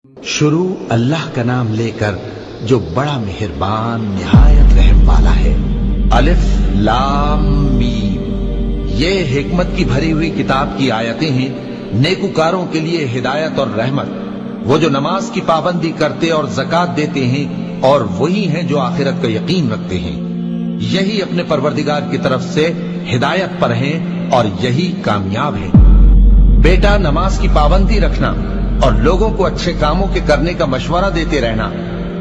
शुरू अल्लाह का नाम लेकर जो बड़ा मेहरबान निहायत रहम वाला है। अलिफ लाम मीम। ये हिकमत की भरी हुई किताब की आयतें हैं, नेकुकारों के लिए हिदायत और रहमत। वो जो नमाज की पाबंदी करते और ज़कात देते हैं और वही हैं जो आखिरत का यकीन रखते हैं। यही अपने परवरदिगार की तरफ से हिदायत पर हैं और यही कामयाब हैं। बेटा, नमाज की पाबंदी रखना और लोगों को अच्छे कामों के करने का मशवरा देते रहना,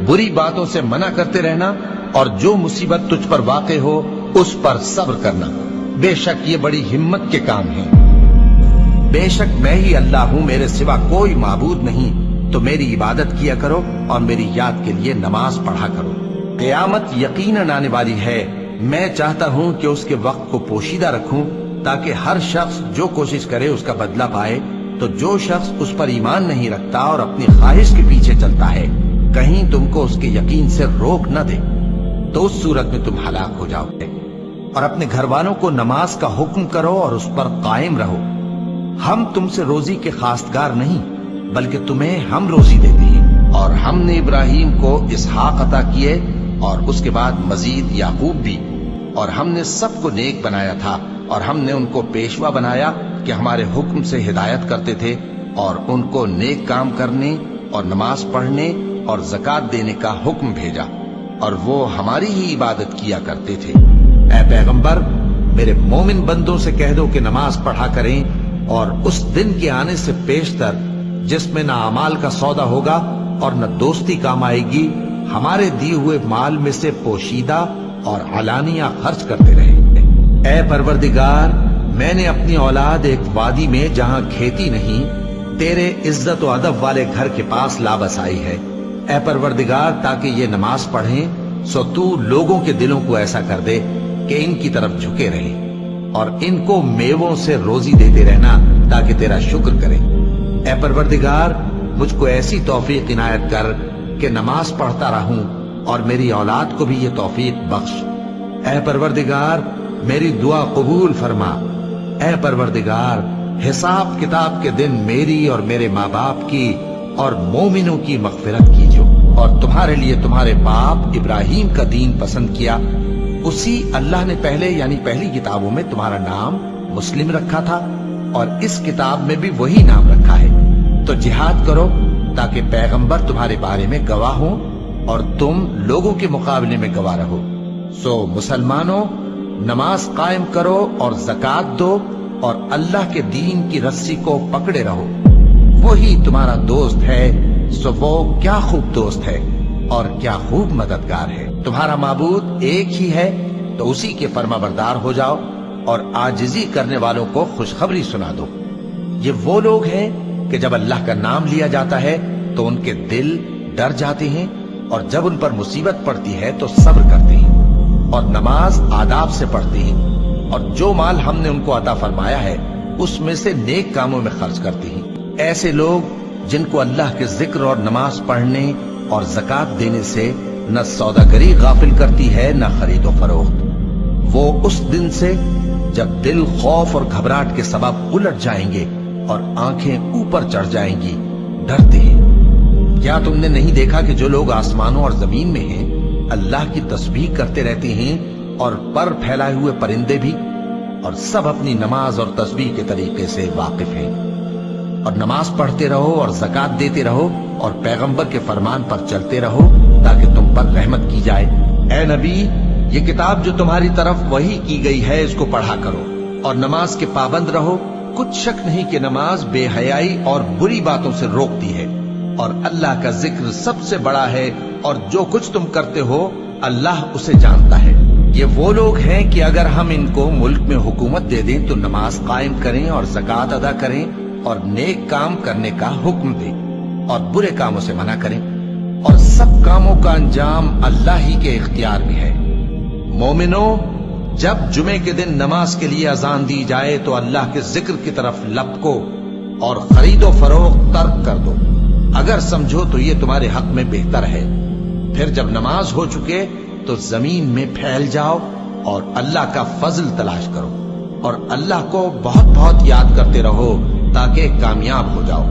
बुरी बातों से मना करते रहना और जो मुसीबत तुझ पर वाक़े हो उस पर सब्र करना। बेशक ये बड़ी हिम्मत के काम हैं। बेशक मैं ही अल्लाह हूं, मेरे सिवा कोई माबूद नहीं, तो मेरी इबादत किया करो और मेरी याद के लिए नमाज पढ़ा करो। क़यामत यकीनन आने वाली है। मैं चाहता हूं कि उसके वक्त को पोशीदा रखूं ताकि हर शख्स जो कोशिश करे उसका बदला पाए। तो जो शख्स उस पर ईमान नहीं रखता और अपनी ख्वाहिश के पीछे चलता है, कहीं तुमको उसके यकीन से रोक न दे, तो उस सूरत में तुम हलाक हो जाओगे। और अपने घर वालों को नमाज का हुक्म करो और उस पर कायम रहो। हम तुमसे रोजी के खास्तगार नहीं, बल्कि तुम्हें हम रोजी देते हैं। और हमने इब्राहिम को इसहाक अता किए और उसके बाद मजीद याकूब भी। और हमने सबको नेक बनाया था और हमने उनको पेशवा बनाया कि हमारे हुक्म से हिदायत करते थे और उनको नेक काम करने और नमाज पढ़ने और ज़कात देने का हुक्म भेजा और वो हमारी ही इबादत किया करते थे। ऐ पैगंबर, मेरे मोमिन बंदों से कह दो कि नमाज पढ़ा करें और उस दिन के आने से पेशतर जिसमें न अमाल का सौदा होगा और न दोस्ती काम आएगी, हमारे दिए हुए माल में से पोशीदा और अलानिया खर्च करते रहे। ऐ परवरदिगार, मैंने अपनी औलाद एक वादी में जहां खेती नहीं, तेरे इज्जत और अदब वाले घर के पास ला बसाई है। ऐ परवरदिगार, ताकि ये नमाज पढ़ें, सो तू लोगों के दिलों को ऐसा कर दे कि इनकी तरफ झुके रहें और इनको मेवों से रोजी देते रहना ताकि तेरा शुक्र करें। ऐ परवरदिगार, मुझको ऐसी तौफीक इनायत कर कि नमाज पढ़ता रहूं और मेरी औलाद को भी ये तौफीक बख्श। ऐ परवरदिगार, मेरी दुआ कबूल फरमा। ऐ परवरदिगार, हिसाब किताब के दिन मेरी और मेरे माँ बाप की और मोमिनों की मगफिरत कीजिए। और तुम्हारे लिए तुम्हारे बाप इब्राहिम का दीन पसंद किया, उसी अल्लाह ने पहले यानी पहली किताबों में तुम्हारा नाम मुस्लिम रखा था और इस किताब में भी वही नाम रखा है। तो जिहाद करो ताकि पैगंबर तुम्हारे बारे में गवाह हो और तुम लोगों के मुकाबले में गवाह रहो। सो मुसलमानों, नमाज कायम करो और ज़कात दो और अल्लाह के दीन की रस्सी को पकड़े रहो। वही तुम्हारा दोस्त है, सो वो क्या खूब दोस्त है और क्या खूब मददगार है। तुम्हारा माबूद एक ही है, तो उसी के फर्माबरदार हो जाओ और आजिजी करने वालों को खुशखबरी सुना दो। ये वो लोग हैं कि जब अल्लाह का नाम लिया जाता है तो उनके दिल डर जाते हैं और जब उन पर मुसीबत पड़ती है तो सब्र करते हैं और नमाज आदाब से पढ़ते हैं और जो माल हमने उनको अता फरमाया है उसमें से नेक कामों में खर्च करते हैं। ऐसे लोग जिनको अल्लाह के जिक्र और नमाज पढ़ने और ज़कात देने से न सौदागरी गाफिल करती है न खरीदो फरोख्त, वो उस दिन से जब दिल खौफ और घबराहट के सबब उलट जाएंगे और आंखें ऊपर चढ़ जाएंगी, डरते हैं। क्या तुमने नहीं देखा कि जो लोग आसमानों और जमीन में हैं अल्लाह की तस्बीह करते रहते हैं और पर फैलाए हुए परिंदे भी, और सब अपनी नमाज और तस्बीह के तरीके से वाकिफ हैं। और नमाज पढ़ते रहो और ज़कात देते रहो और पैगंबर के फरमान पर चलते रहो ताकि तुम पर रहमत की जाए। ऐ नबी, ये किताब जो तुम्हारी तरफ वही की गई है, इसको पढ़ा करो और नमाज के पाबंद रहो। कुछ शक नहीं कि नमाज बेहयाई और बुरी बातों से रोकती है और अल्लाह का जिक्र सबसे बड़ा है और जो कुछ तुम करते हो अल्लाह उसे जानता है। ये वो लोग हैं कि अगर हम इनको मुल्क में हुकूमत दे दें तो नमाज कायम करें और ज़कात अदा करें और नेक काम करने का हुक्म दें और बुरे कामों से मना करें और सब कामों का अंजाम अल्लाह ही के इख्तियार में है। मोमिनो, जब जुमे के दिन नमाज के लिए अजान दी जाए तो अल्लाह के जिक्र की तरफ लपको और खरीदो फरोख्त तर्क कर दो, अगर समझो तो ये तुम्हारे हक में बेहतर है। फिर जब नमाज हो चुके तो जमीन में फैल जाओ और अल्लाह का फजल तलाश करो और अल्लाह को बहुत बहुत याद करते रहो ताकि कामयाब हो जाओ।